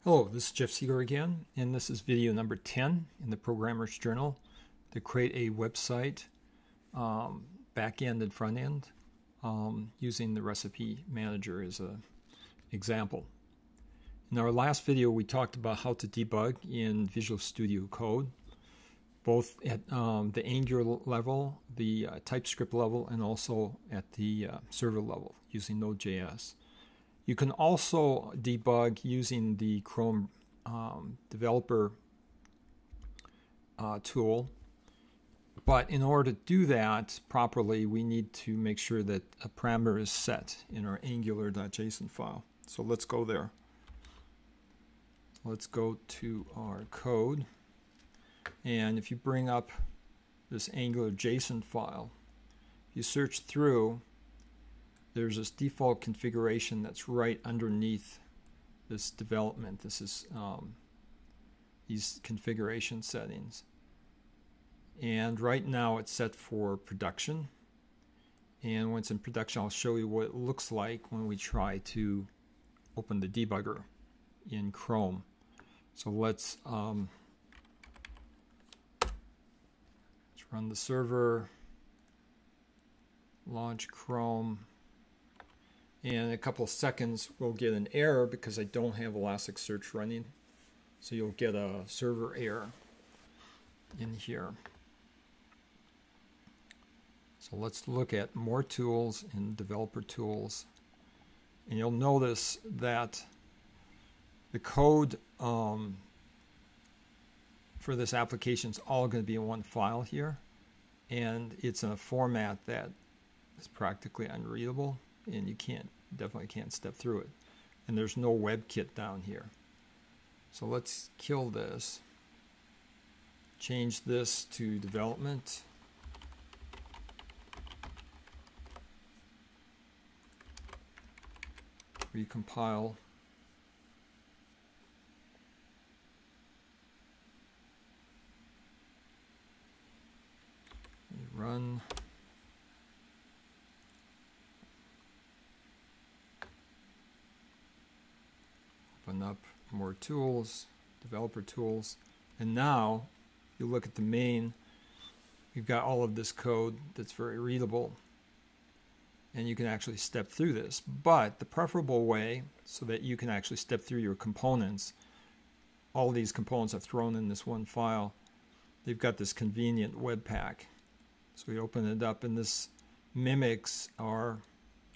Hello, this is Jeff Segor again, and this is video number 10 in the Programmer's Journal to create a website, back end and front end, using the recipe manager as an example. In our last video, we talked about how to debug in Visual Studio Code, both at the Angular level, the TypeScript level, and also at the server level using Node.js. You can also debug using the Chrome developer tool, but in order to do that properly, we need to make sure that a parameter is set in our angular.json file. So let's go there. Let's go to our code, and if you bring up this Angular JSON file, if you search through, there's this default configuration that's right underneath this development. This is these configuration settings. And right now it's set for production. And when it's in production, I'll show you what it looks like when we try to open the debugger in Chrome. So let's run the server, launch Chrome. And in a couple of seconds, we'll get an error because I don't have Elasticsearch running. So you'll get a server error in here. So let's look at more tools in developer tools. And you'll notice that the code for this application is all going to be in one file here. And it's in a format that is practically unreadable. And you definitely can't step through it. And there's no WebKit down here. So let's kill this. Change this to development. Recompile. Run. Open up more tools, developer tools, and now you look at the main, you've got all of this code that's very readable, and you can actually step through this. But the preferable way, so that you can actually step through your components, all these components are thrown in this one file. They've got this convenient Webpack. So we open it up, and this mimics our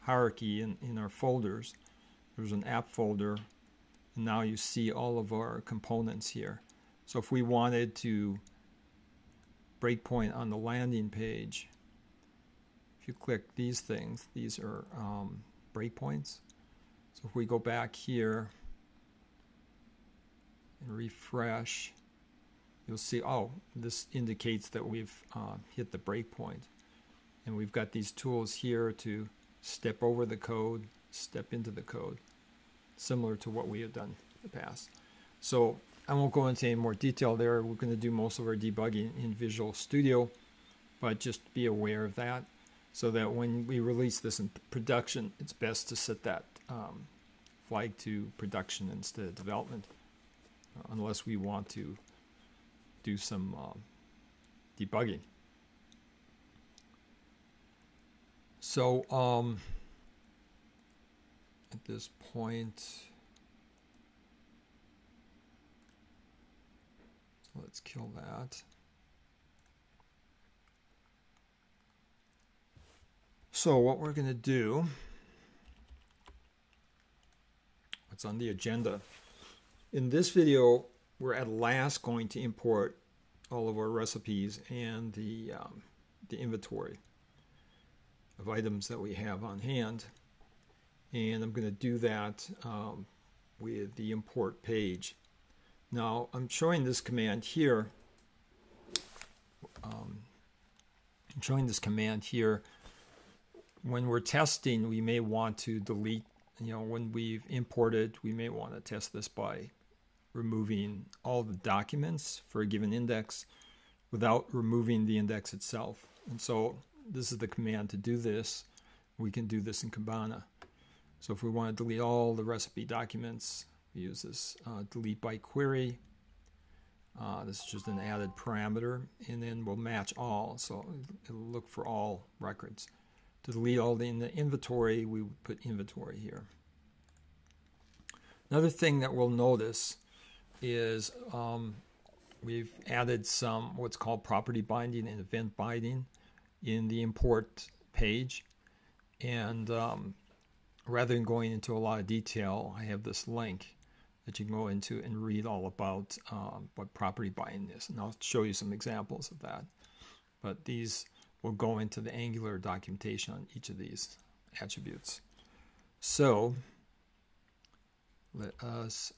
hierarchy in our folders. There's an app folder. And now you see all of our components here. So if we wanted to breakpoint on the landing page, if you click these things, these are breakpoints. So if we go back here and refresh, you'll see, oh, this indicates that we've hit the breakpoint. And we've got these tools here to step over the code, step into the code, similar to what we have done in the past. So I won't go into any more detail there. We're going to do most of our debugging in Visual Studio, but just be aware of that, so that when we release this in production, it's best to set that flag to production instead of development, unless we want to do some debugging. So at this point, so let's kill that. So what we're going to do, what's on the agenda? In this video, we're at last going to import all of our recipes and the inventory of items that we have on hand. And I'm going to do that with the import page. Now I'm showing this command here. When we're testing, we may want to delete, when we've imported, we may want to test this by removing all the documents for a given index without removing the index itself. And so this is the command to do this. We can do this in Kibana. So if we want to delete all the recipe documents, We use this delete by query. This is just an added parameter, and then we'll match all, so it'll look for all records. To delete all in the inventory, we would put inventory here. Another thing that we'll notice is we've added some what's called property binding and event binding in the import page, and rather than going into a lot of detail, I have this link that you can go into and read all about what property binding is, and I'll show you some examples of that. But these will go into the Angular documentation on each of these attributes. So let us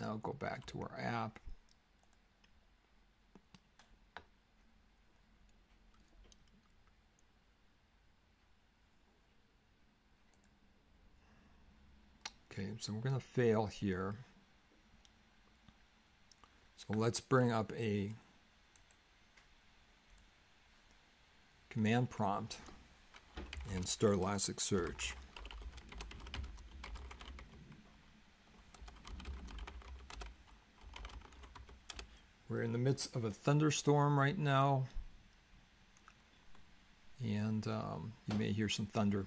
now go back to our app. Okay, so we're going to fail here. So let's bring up a command prompt and start Elasticsearch. We're in the midst of a thunderstorm right now, and you may hear some thunder.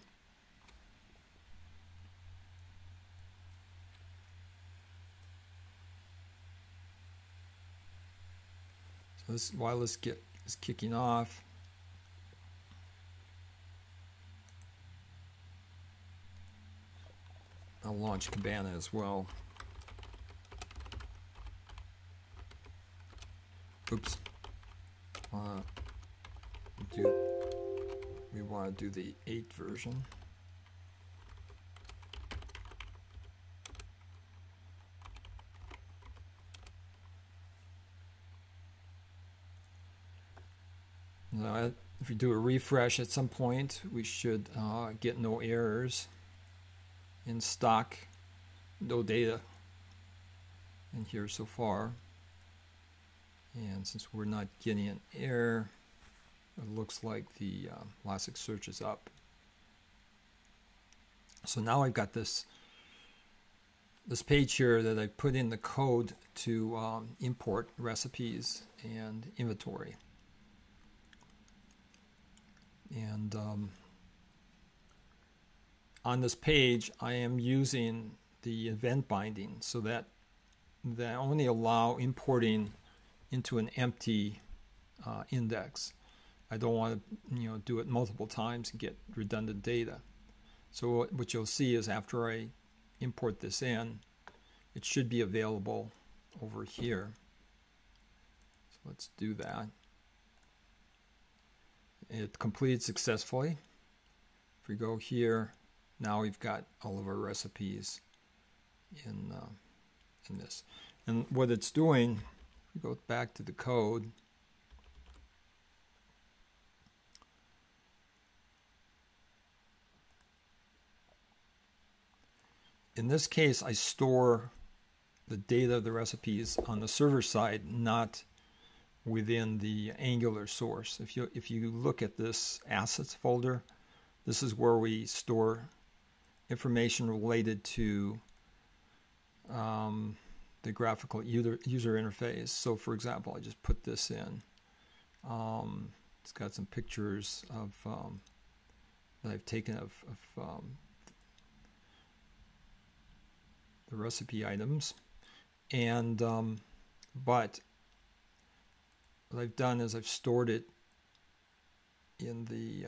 So this, while this is kicking off, I'll launch Cabana as well. Oops. We want to do the 8 version. Now, if we do a refresh at some point, we should get no errors. In stock, no data in here so far. And since we're not getting an error, it looks like the Elasticsearch is up. So now I've got this page here that I put in the code to import recipes and inventory. And on this page, I am using the event binding so that I only allow importing into an empty index. I don't want to do it multiple times and get redundant data. So what you'll see is after I import this in, it should be available over here. So let's do that. It completed successfully. If we go here, now we've got all of our recipes in this. And what it's doing, we go back to the code. In this case, I store the data of the recipes on the server side, not within the Angular source. If you look at this assets folder, this is where we store information related to the graphical user interface. So for example, I just put this in. It's got some pictures of that I've taken of the recipe items, and but what I've done is I've stored it in the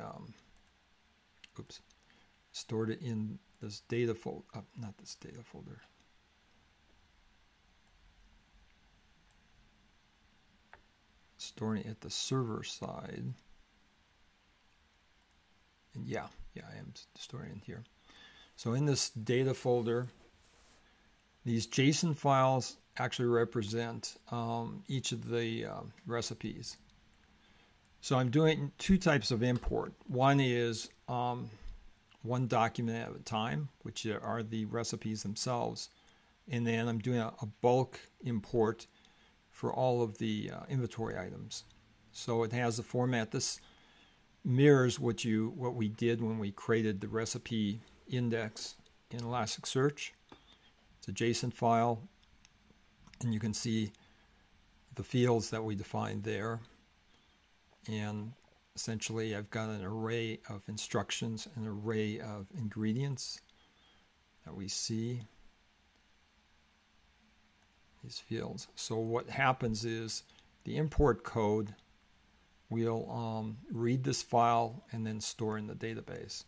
stored it in this data folder, not this data folder. Storing it at the server side. And yeah, I am storing it here. So in this data folder, these JSON files actually represent each of the recipes. So I'm doing 2 types of import. One is one document at a time, which are the recipes themselves. And then I'm doing a bulk import for all of the inventory items. So it has the format. This mirrors what we did when we created the recipe index in Elasticsearch. It's a JSON file, and you can see the fields that we defined there. And essentially, I've got an array of instructions, an array of ingredients that we see, these fields. So what happens is the import code will read this file and then store in the database.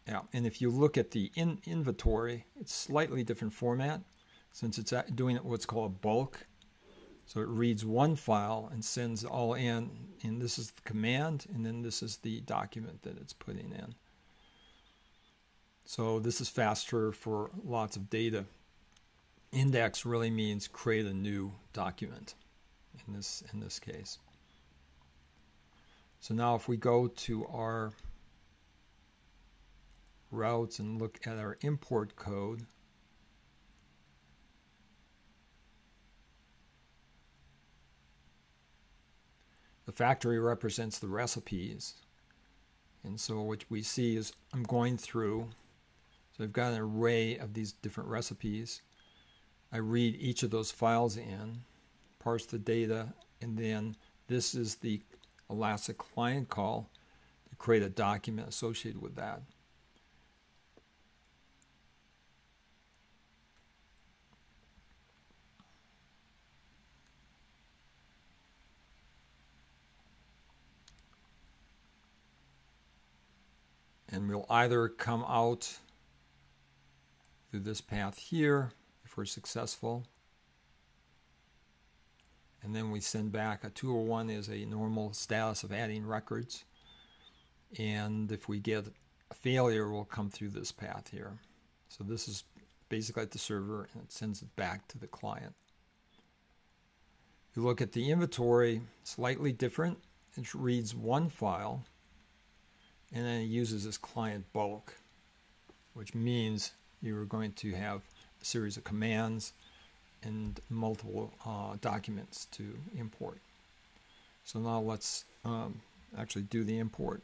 Yeah, and if you look at the inventory, it's slightly different format since it's doing what's called bulk. So it reads one file and sends all in, and this is the command, and then this is the document that it's putting in. So this is faster for lots of data. Index really means create a new document in this case. So now if we go to our routes and look at our import code, the factory represents the recipes. And so what we see is I'm going through, so I've got an array of these different recipes. I read each of those files in, parse the data, and then this is the Elastic client call to create a document associated with that. And we'll either come out through this path here if we're successful, and then we send back a 201 is a normal status of adding records, and if we get a failure, we'll come through this path here. So this is basically at the server, and it sends it back to the client. If you look at the inventory, slightly different. It reads one file, and then it uses this client bulk, which means you're going to have a series of commands and multiple documents to import. So now let's actually do the import.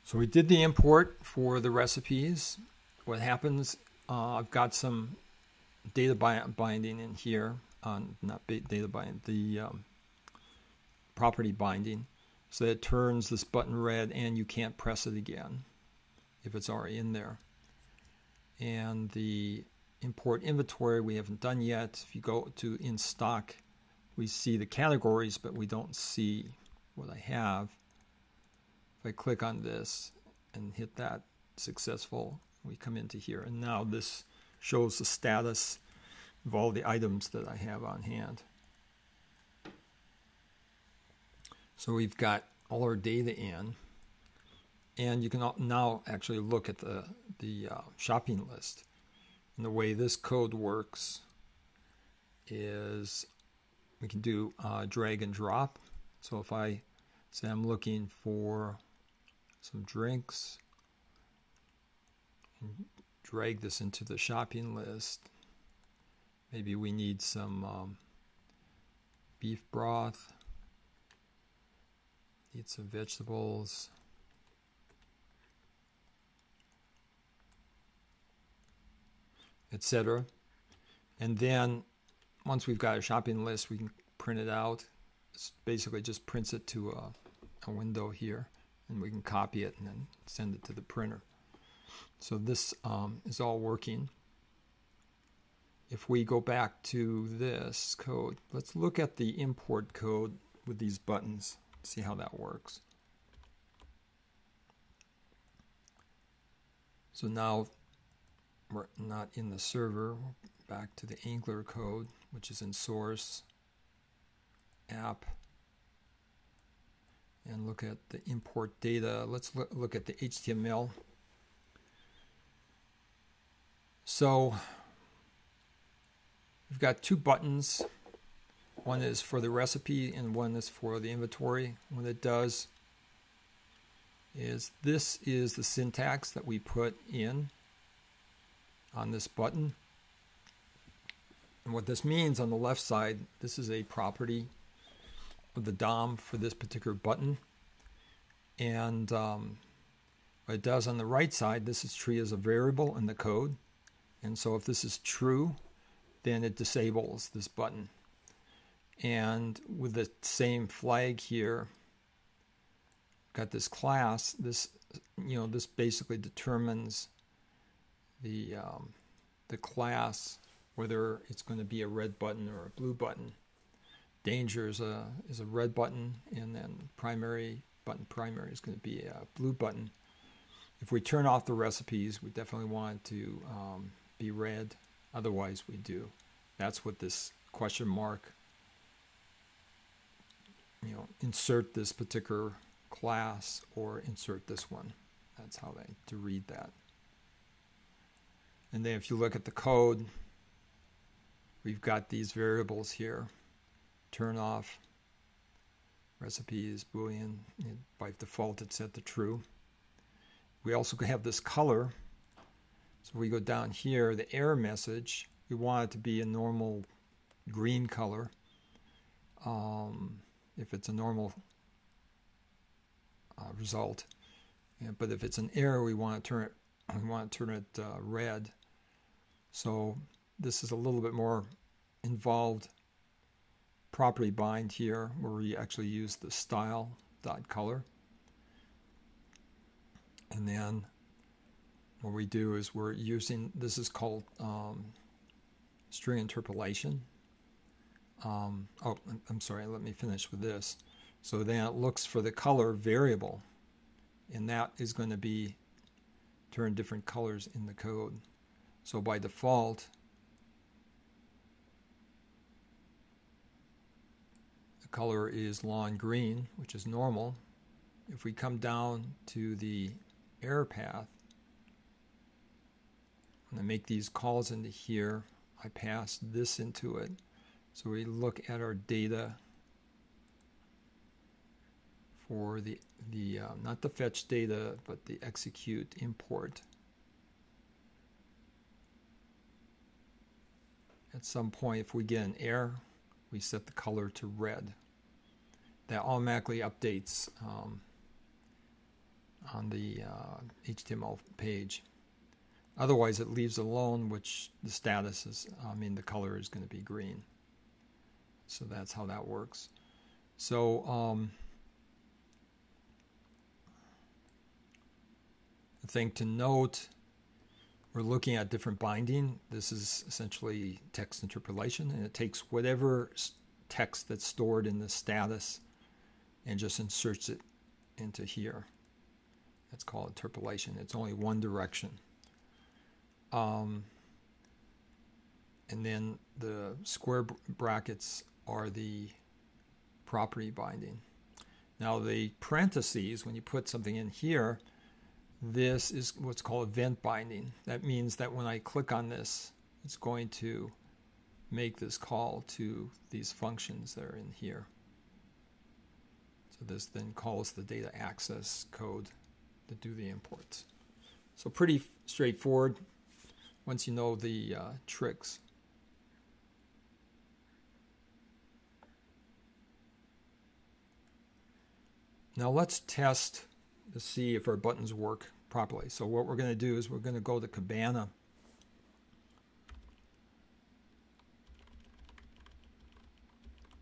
So we did the import for the recipes. What happens, I've got some data binding in here, not data binding, the property binding, so that it turns this button red and you can't press it again if it's already in there. And the import inventory we haven't done yet. If you go to in stock, we see the categories, but we don't see what I have. If I click on this and hit that successful, we come into here, and now this shows the status of all the items that I have on hand. So we've got all our data in, and you can now actually look at the shopping list. And the way this code works is we can do drag and drop. So if I say I'm looking for some drinks, and drag this into the shopping list. Maybe we need some beef broth, need some vegetables, etc. And then once we've got a shopping list, we can print it out. It basically just prints it to a window here, and we can copy it and then send it to the printer. So this is all working. If we go back to this code, let's look at the import code with these buttons, see how that works. So now we're not in the server, we're back to the Angular code, which is in source, app, and look at the import data. Let's look at the HTML. So we've got two buttons. One is for the recipe and one is for the inventory. What it does is this is the syntax that we put in on this button. And what this means on the left side, this is a property of the DOM for this particular button. And what it does on the right side, this is treated as a variable in the code. And so if this is true, then it disables this button. And with the same flag here, got this class. This, this basically determines the class, whether it's going to be a red button or a blue button. Danger is a red button, and then primary is going to be a blue button. If we turn off the recipes, we definitely want it to be red. Otherwise, we do. That's what this question mark. Insert this particular class or insert this one. That's how to read that. And then if you look at the code, we've got these variables here. Turn off, recipes, boolean. By default, it's set to true. We also have this color. So we go down here, the error message, we want it to be a normal green color. If it's a normal result, but if it's an error, we want to turn it red. So this is a little bit more involved property bind here, where we actually use the style.color, and then what we do is we're using, this is called string interpolation. I'm sorry, let me finish with this. So then it looks for the color variable, and that is going to be turn different colors in the code. So by default, the color is lawn green, which is normal. If we come down to the error path, when I make these calls into here, I pass this into it. So we look at our data for the not the fetch data, but the execute import. At some point, if we get an error, we set the color to red. That automatically updates on the HTML page. Otherwise, it leaves alone, which the status is, the color is going to be green. So that's how that works. So the thing to note, we're looking at different binding. This is essentially text interpolation, and it takes whatever text that's stored in the status and just inserts it into here. That's called interpolation. It's only one direction. And then the square brackets are the property binding. Now the parentheses, when you put something in here, this is what's called event binding. That means that when I click on this, it's going to make this call to these functions that are in here. So this then calls the data access code to do the imports. So pretty straightforward once you know the tricks. Now let's test to see if our buttons work properly. So what we're going to do is we're going to go to Cabana.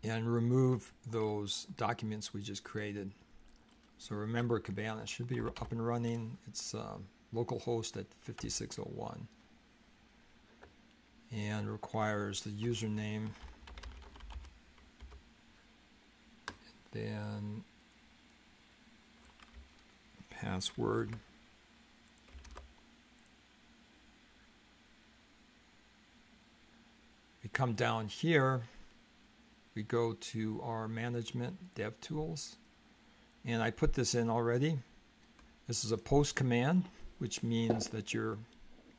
And remove those documents we just created. So remember, Cabana should be up and running. It's localhost at 5601. And requires the username. Then password. We come down here, we go to our management dev tools, and I put this in already. This is a post command, which means that you're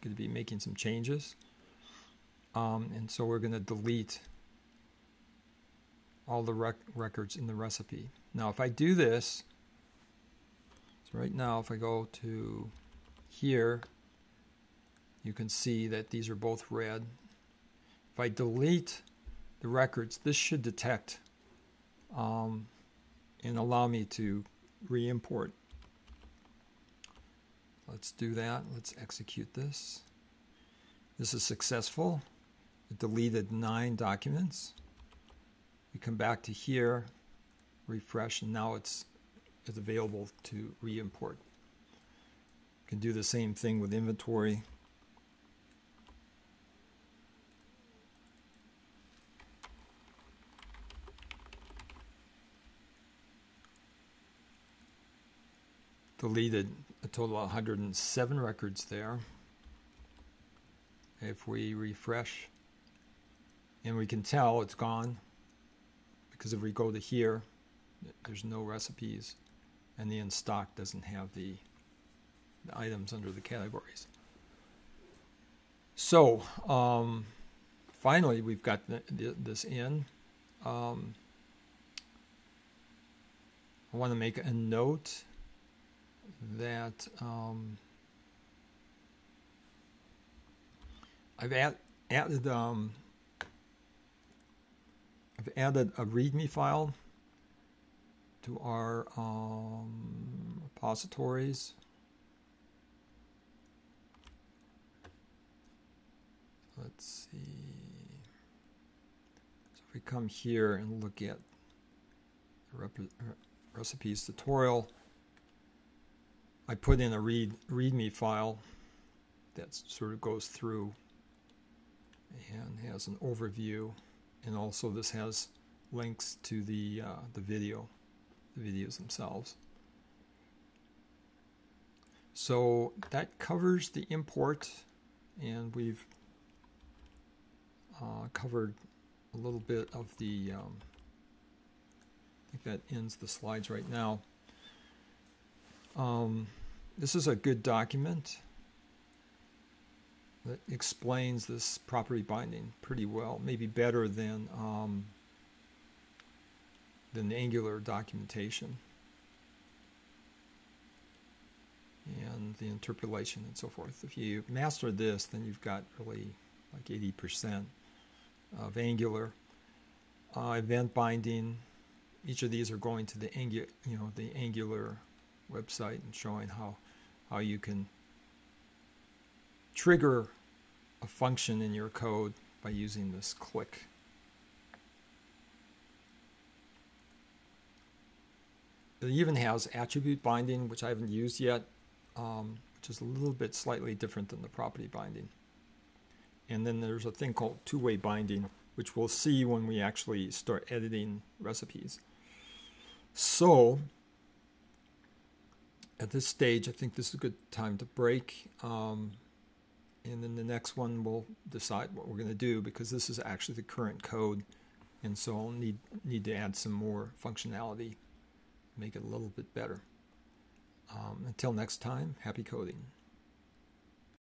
going to be making some changes. And so we're going to delete all the records in the recipe. Now if I do this, So right now, if I go to here, you can see that these are both red. If I delete the records, this should detect and allow me to re-import. Let's do that. Let's execute this. This is successful. It deleted 9 documents. We come back to here, refresh, and now it's available to re-import. You can do the same thing with inventory. Deleted a total of 107 records there. If we refresh, and we can tell it's gone, because if we go to here, there's no recipes, and the in stock doesn't have the items under the categories. So finally, we've got this in. I want to make a note that I've added a README file to our repositories. Let's see. So if we come here and look at the recipes tutorial, I put in a README file that sort of goes through and has an overview, and also this has links to the videos themselves. So that covers the import, and we've covered a little bit of the. I think that ends the slides right now. This is a good document that explains this property binding pretty well, maybe better than the Angular documentation and the interpolation and so forth. If you master this, then you've got really like 80% of Angular. Event binding. Each of these are going to the Angular website and showing how you can trigger a function in your code by using this click. It even has attribute binding, which I haven't used yet, which is a little bit slightly different than the property binding. And then there's a thing called two-way binding, which we'll see when we actually start editing recipes. So at this stage, I think this is a good time to break. And then the next one we'll decide what we're going to do, because this is actually the current code, and so I'll need to add some more functionality, make it a little bit better. Until next time, happy coding.